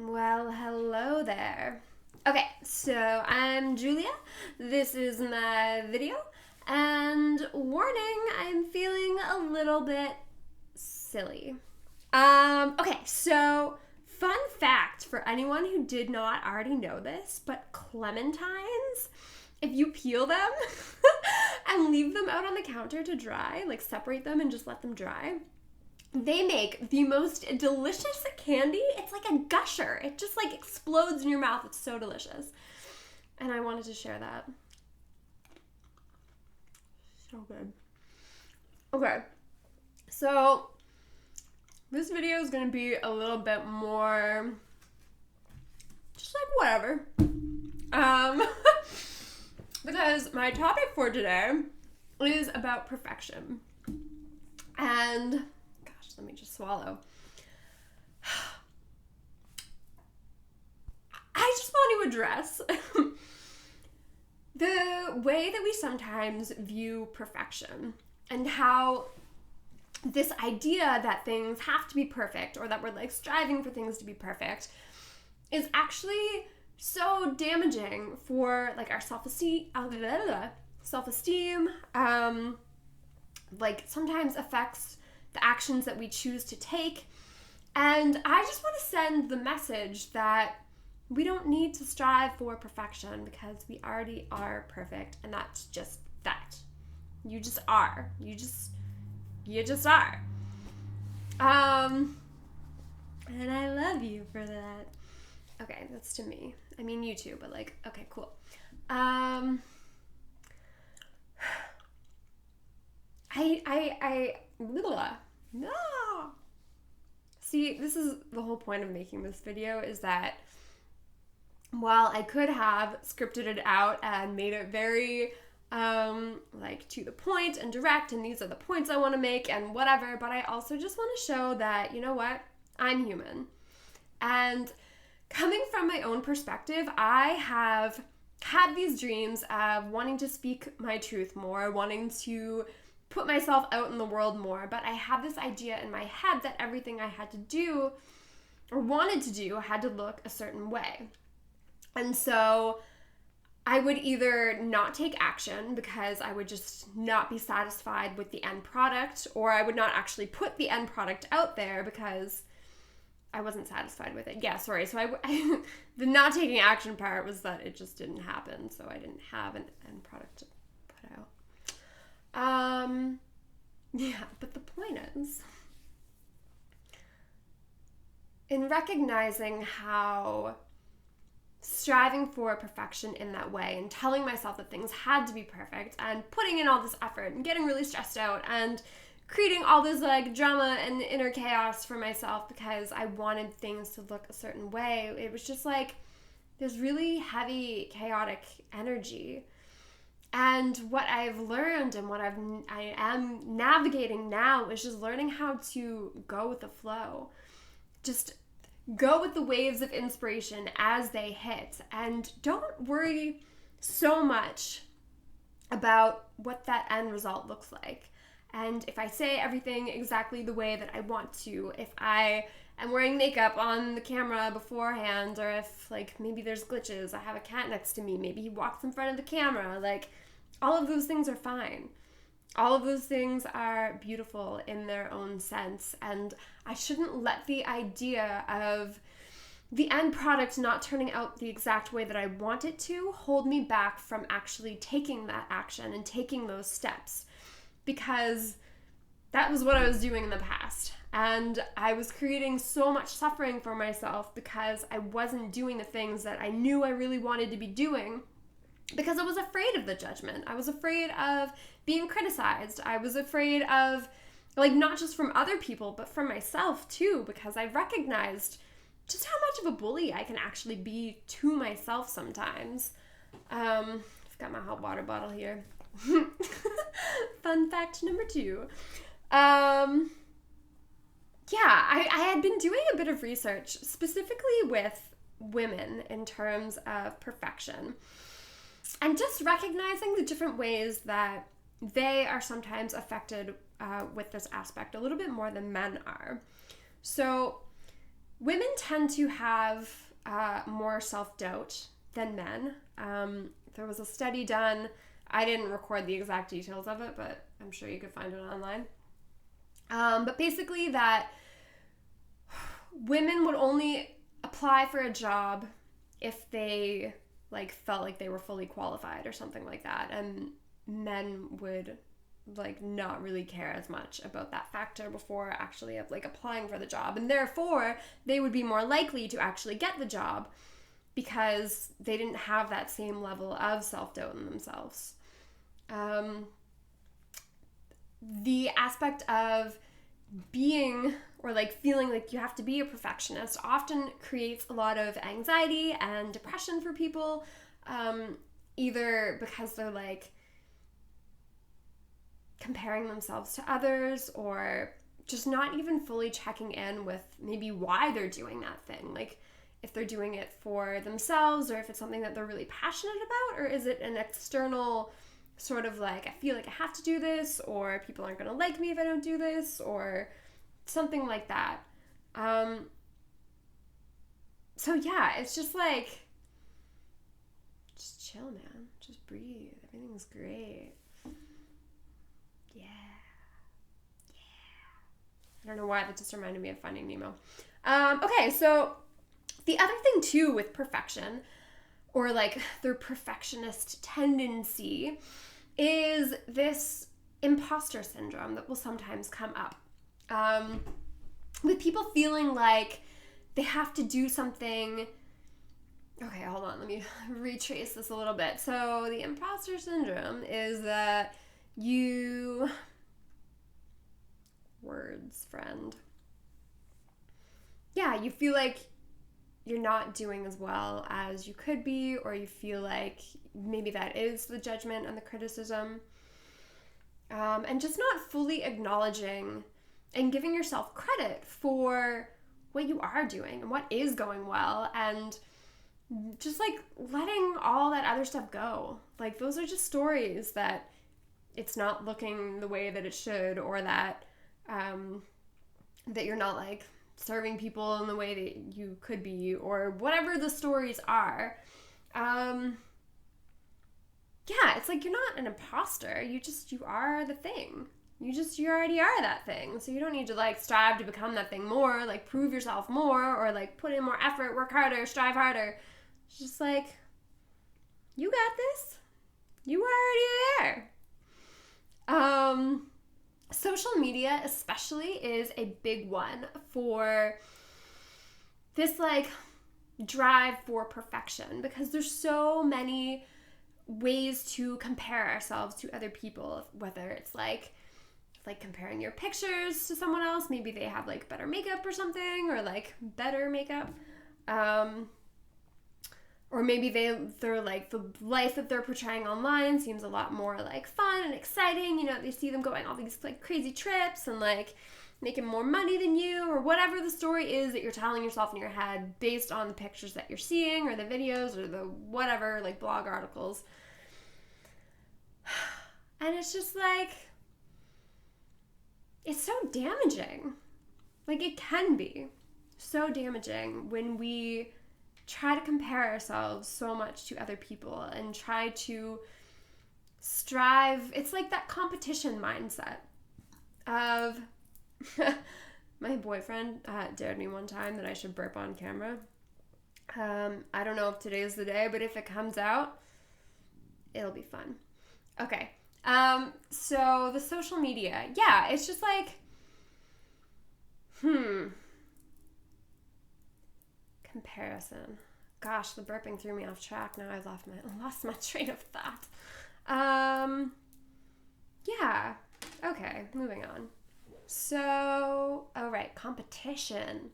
Well, hello there. Okay, so I'm Julia. This is my video. And warning, I'm feeling a little bit silly. Okay, so fun fact for anyone who did not already know this, but clementines, if you peel them and leave them out on the counter to dry, like separate them and just let them dry, they make the most delicious candy. It's like a gusher. It just like explodes in your mouth. It's so delicious. And I wanted to share that. So good. Okay. So this video is going to be a little bit more just like whatever. Because my topic for today is about perfection. And let me just swallow. I just want to address the way that we sometimes view perfection and how this idea that things have to be perfect or that we're like striving for things to be perfect is actually so damaging for like our self-esteem, like sometimes affects the actions that we choose to take. And I just want to send the message that we don't need to strive for perfection because we already are perfect, and that's just that. You just are. You just are. And I love you for that. Okay, that's to me. I mean you too, but like, okay, cool. No. See, this is the whole point of making this video, is that while I could have scripted it out and made it very like to the point and direct, and these are the points I want to make and whatever, but I also just want to show that, you know what, I'm human. And coming from my own perspective, I have had these dreams of wanting to speak my truth more, wanting to put myself out in the world more, but I had this idea in my head that everything I had to do or wanted to do had to look a certain way. And so I would either not take action because I would just not be satisfied with the end product, or I would not actually put the end product out there because I wasn't satisfied with it. Yeah, sorry. So I the not taking action part was that it just didn't happen, so I didn't have an end product to put out. Yeah, but the point is, in recognizing how striving for perfection in that way and telling myself that things had to be perfect and putting in all this effort and getting really stressed out and creating all this like drama and inner chaos for myself because I wanted things to look a certain way, it was just like this really heavy, chaotic energy. And what I've learned and what I am navigating now is just learning how to go with the flow. Just go with the waves of inspiration as they hit. And don't worry so much about what that end result looks like. And if I say everything exactly the way that I want to, if I am wearing makeup on the camera beforehand, or if like maybe there's glitches, I have a cat next to me, maybe he walks in front of the camera, like all of those things are fine. All of those things are beautiful in their own sense, and I shouldn't let the idea of the end product not turning out the exact way that I want it to hold me back from actually taking that action and taking those steps, because that was what I was doing in the past. And I was creating so much suffering for myself because I wasn't doing the things that I knew I really wanted to be doing, because I was afraid of the judgment. I was afraid of being criticized. I was afraid of, like, not just from other people, but from myself too, because I recognized just how much of a bully I can actually be to myself sometimes. I've got my hot water bottle here. Fun fact number 2. I had been doing a bit of research specifically with women in terms of perfection, and just recognizing the different ways that they are sometimes affected with this aspect a little bit more than men are. So women tend to have more self-doubt than men. There was a study done. I didn't record the exact details of it, but I'm sure you could find it online. But basically that women would only apply for a job if they like felt like they were fully qualified or something like that, and men would like not really care as much about that factor before actually like applying for the job, and therefore they would be more likely to actually get the job because they didn't have that same level of self-doubt in themselves. The aspect of being or like feeling like you have to be a perfectionist often creates a lot of anxiety and depression for people, either because they're like comparing themselves to others or just not even fully checking in with maybe why they're doing that thing. Like if they're doing it for themselves or if it's something that they're really passionate about, or is it an external sort of like, I feel like I have to do this, or people aren't going to like me if I don't do this, or something like that. So yeah, it's just like, just chill, man. Just breathe. Everything's great. Yeah. I don't know why, that just reminded me of Finding Nemo. Okay, so the other thing too with perfection, or like their perfectionist tendency, is this imposter syndrome that will sometimes come up. With people feeling like they have to do something. Okay, hold on, let me retrace this a little bit. So the imposter syndrome is that words, friend. Yeah, you feel like you're not doing as well as you could be, or you feel like maybe that is the judgment and the criticism. And just not fully acknowledging and giving yourself credit for what you are doing and what is going well, and just like letting all that other stuff go. Like those are just stories that it's not looking the way that it should, or that that you're not like serving people in the way that you could be, or whatever the stories are. Yeah, it's like you're not an imposter. You are the thing. You already are that thing. So you don't need to like strive to become that thing more, like prove yourself more, or like put in more effort, work harder, strive harder. It's just like, you got this. You are already there. Social media especially is a big one for this like drive for perfection, because there's so many ways to compare ourselves to other people, whether it's like comparing your pictures to someone else. Maybe they have like better makeup or something, or like better makeup, or maybe they're like, the life that they're portraying online seems a lot more like fun and exciting. You know, they see them going on all these like crazy trips and like making more money than you, or whatever the story is that you're telling yourself in your head based on the pictures that you're seeing, or the videos, or the whatever, like blog articles. And it's just like, it's so damaging. Like it can be so damaging when we try to compare ourselves so much to other people and try to strive. It's like that competition mindset of my boyfriend dared me one time that I should burp on camera. I don't know if today's the day, but if it comes out, it'll be fun. Okay. So the social media, yeah, it's just like, comparison. Gosh, the burping threw me off track. Now I've lost my train of thought. Yeah. Okay, moving on. So, competition.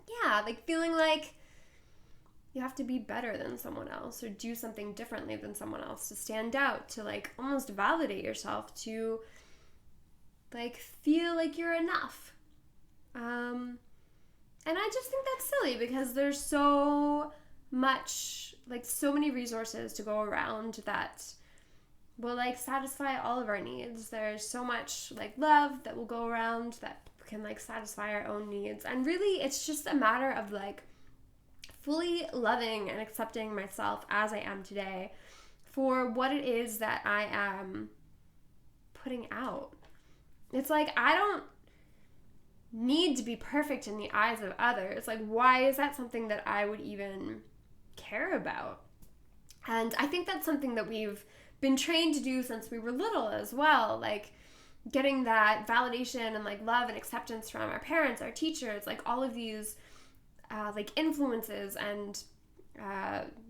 Yeah, like feeling like you have to be better than someone else, or do something differently than someone else to stand out, to like almost validate yourself, to like feel like you're enough. And I just think that's silly, because there's so much, like so many resources to go around that will like satisfy all of our needs. There's so much like love that will go around that can like satisfy our own needs. And really, it's just a matter of like fully loving and accepting myself as I am today for what it is that I am putting out. It's like, I don't need to be perfect in the eyes of others. Like, why is that something that I would even care about? And I think that's something that we've been trained to do since we were little as well. Like, getting that validation and like love and acceptance from our parents, our teachers, like all of these like influences and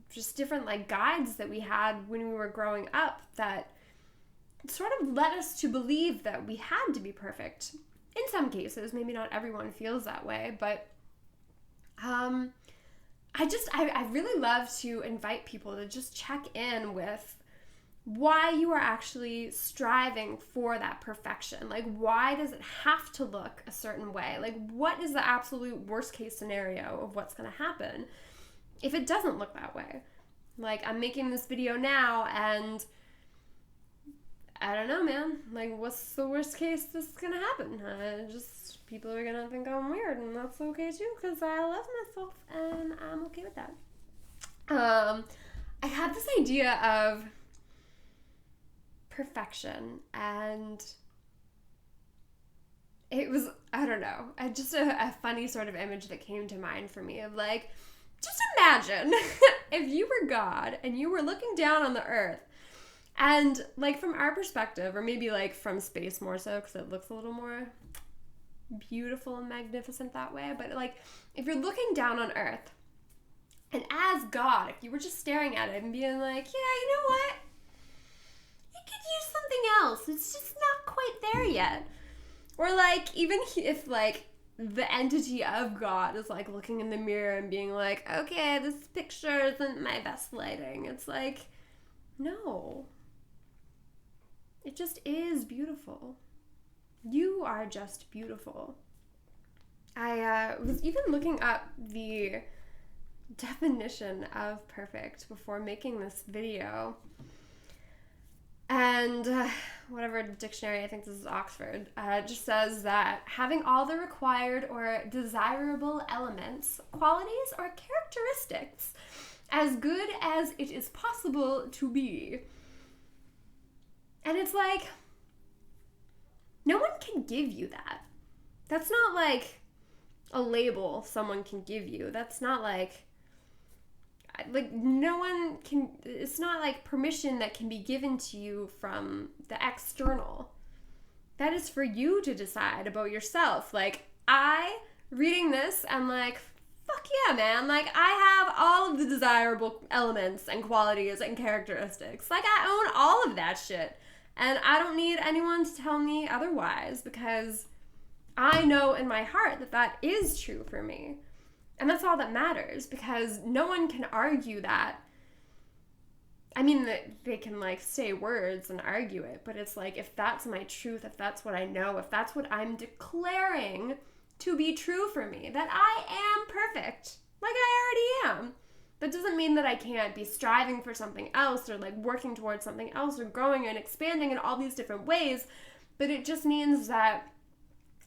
just different like guides that we had when we were growing up that sort of led us to believe that we had to be perfect. In some cases, maybe not everyone feels that way, but I really love to invite people to just check in with why you are actually striving for that perfection. Like, why does it have to look a certain way? Like, what is the absolute worst case scenario of what's going to happen if it doesn't look that way? Like, I'm making this video now and I don't know, man. Like, what's the worst case that's gonna happen? Just people are gonna think I'm weird, and that's okay too, because I love myself and I'm okay with that. I had this idea of perfection, and it was, I don't know, just a funny sort of image that came to mind for me of like, just imagine if you were God and you were looking down on the earth. And like from our perspective, or maybe like from space more so, because it looks a little more beautiful and magnificent that way. But like if you're looking down on Earth, and as God, if you were just staring at it and being like, yeah, you know what? It could use something else. It's just not quite there yet. Or like even if like the entity of God is like looking in the mirror and being like, okay, this picture isn't my best lighting. It's like, no. It just is beautiful. You are just beautiful. I was even looking up the definition of perfect before making this video. And whatever dictionary, I think this is Oxford, just says that having all the required or desirable elements, qualities, or characteristics as good as it is possible to be. And it's like, no one can give you that. That's not like a label someone can give you. That's not like no one can, it's not like permission that can be given to you from the external. That is for you to decide about yourself. Like, reading this, I'm like, fuck yeah, man. Like, I have all of the desirable elements and qualities and characteristics. Like, I own all of that shit. And I don't need anyone to tell me otherwise, because I know in my heart that that is true for me. And that's all that matters, because no one can argue that. I mean, they can like say words and argue it, but it's like, if that's my truth, if that's what I know, if that's what I'm declaring to be true for me, that I am perfect, like I already am. That doesn't mean that I can't be striving for something else, or like working towards something else, or growing and expanding in all these different ways. But it just means that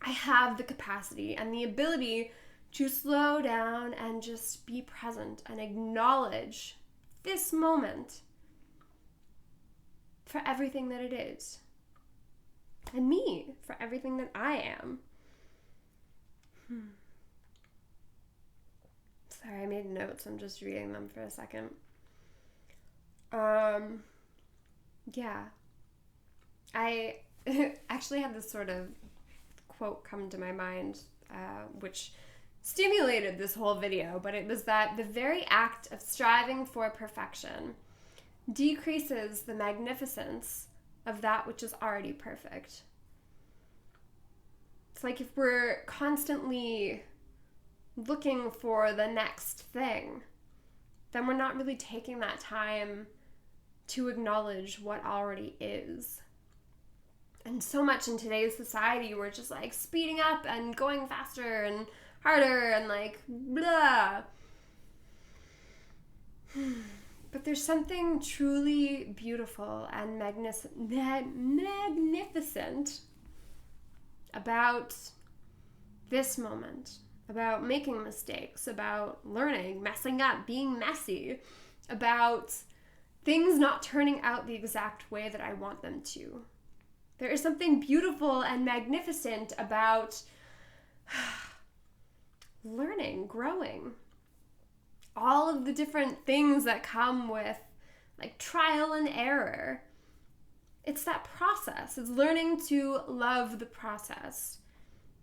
I have the capacity and the ability to slow down and just be present and acknowledge this moment for everything that it is. And me for everything that I am. Sorry, I made notes. I'm just reading them for a second. Yeah. I actually had this sort of quote come to my mind, which stimulated this whole video, but it was that the very act of striving for perfection decreases the magnificence of that which is already perfect. It's like if we're constantly looking for the next thing, then we're not really taking that time to acknowledge what already is. And so much in today's society, we're just like speeding up and going faster and harder and like blah. But there's something truly beautiful and magnificent about this moment, about making mistakes, about learning, messing up, being messy, about things not turning out the exact way that I want them to. There is something beautiful and magnificent about learning, growing. All of the different things that come with like trial and error. It's that process. It's learning to love the process.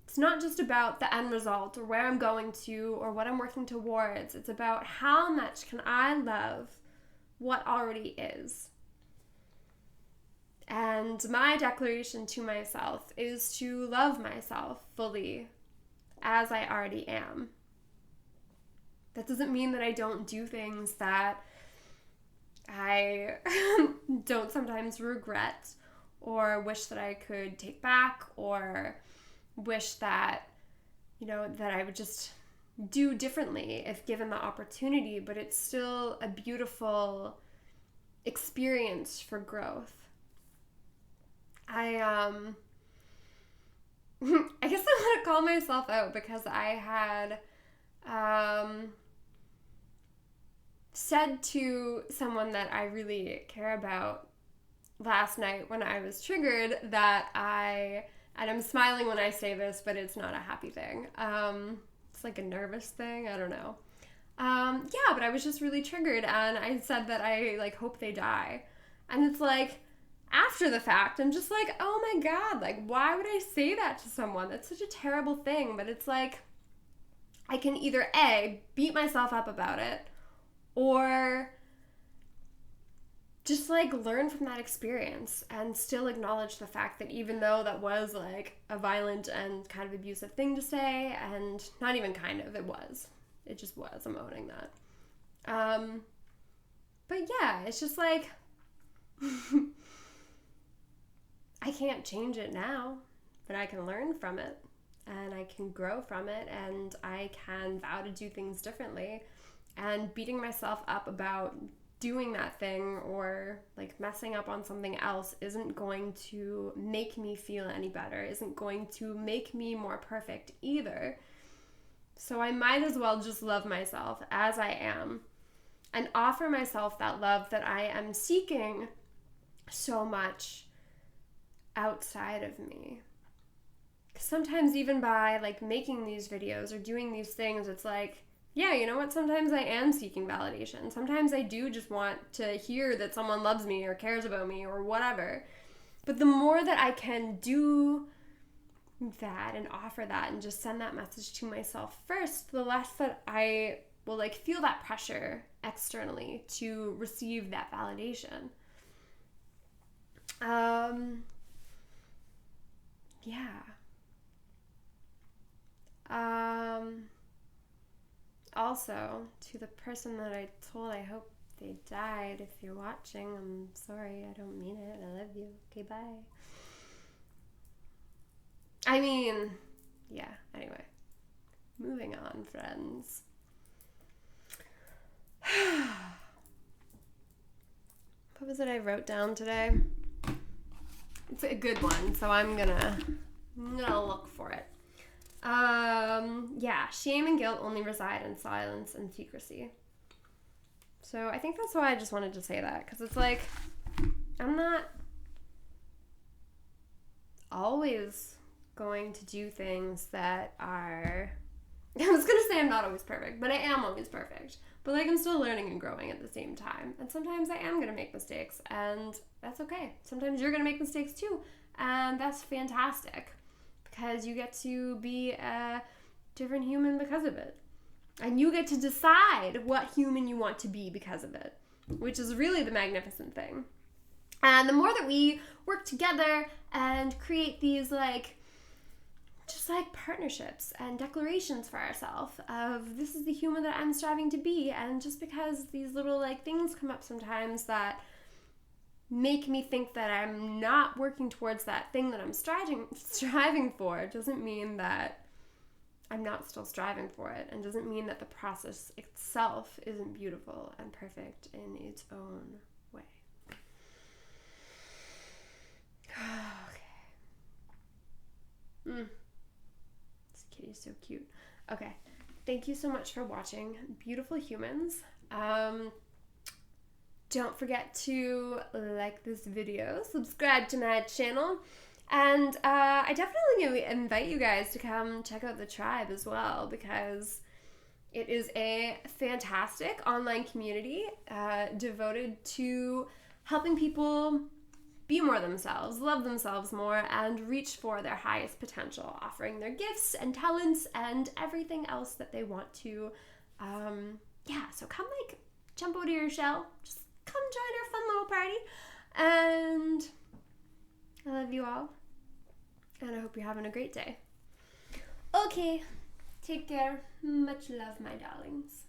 It's not just about the end result or where I'm going to or what I'm working towards. It's about how much can I love what already is. And my declaration to myself is to love myself fully as I already am. That doesn't mean that I don't do things that I don't sometimes regret or wish that I could take back or wish that, that I would just do differently if given the opportunity, but it's still a beautiful experience for growth. I guess I want to call myself out because I had said to someone that I really care about last night when I was triggered that and I'm smiling when I say this, but it's not a happy thing. It's like a nervous thing. I don't know. Yeah, but I was just really triggered and I said that I hope they die. And it's like, after the fact, I'm just like, oh my God, why would I say that to someone? That's such a terrible thing. But it's like, I can either A, beat myself up about it, or just learn from that experience and still acknowledge the fact that even though that was a violent and kind of abusive thing to say, and not even kind of, it just was, I'm owning that. But yeah, it's just I can't change it now, but I can learn from it and I can grow from it and I can vow to do things differently. And beating myself up about doing that thing or messing up on something else isn't going to make me feel any better, isn't going to make me more perfect either. So I might as well just love myself as I am and offer myself that love that I am seeking so much outside of me. Sometimes even by making these videos or doing these things, it's yeah, you know what? Sometimes I am seeking validation. Sometimes I do just want to hear that someone loves me or cares about me or whatever. But the more that I can do that and offer that and just send that message to myself first, the less that I will feel that pressure externally to receive that validation. Yeah. Also, to the person that I told I hope they died, if you're watching, I'm sorry, I don't mean it. I love you. Okay, bye. I mean, yeah, anyway. Moving on, friends. What was it I wrote down today? It's a good one, so I'm gonna look for it. Yeah, shame and guilt only reside in silence and secrecy. So I think that's why I just wanted to say that, because it's I'm not always going to do things that are, I was gonna say I'm not always perfect, but I am always perfect. But I'm still learning and growing at the same time. And sometimes I am gonna make mistakes, and that's okay. Sometimes you're gonna make mistakes too, and that's fantastic. Because you get to be a different human because of it. And you get to decide what human you want to be because of it, which is really the magnificent thing. And the more that we work together and create these just partnerships and declarations for ourselves of this is the human that I'm striving to be, and just because these little things come up sometimes that make me think that I'm not working towards that thing that I'm striving for doesn't mean that I'm not still striving for it, and doesn't mean that the process itself isn't beautiful and perfect in its own way. Okay. This kitty's so cute. Okay. Thank you so much for watching. Beautiful humans. Don't forget to like this video, subscribe to my channel, and I definitely invite you guys to come check out the tribe as well, because it is a fantastic online community devoted to helping people be more themselves, love themselves more, and reach for their highest potential, offering their gifts and talents and everything else that they want to. So come jump out of your shell, just come join our fun little party, and I love you all, and I hope you're having a great day. Okay, take care. Much love, my darlings.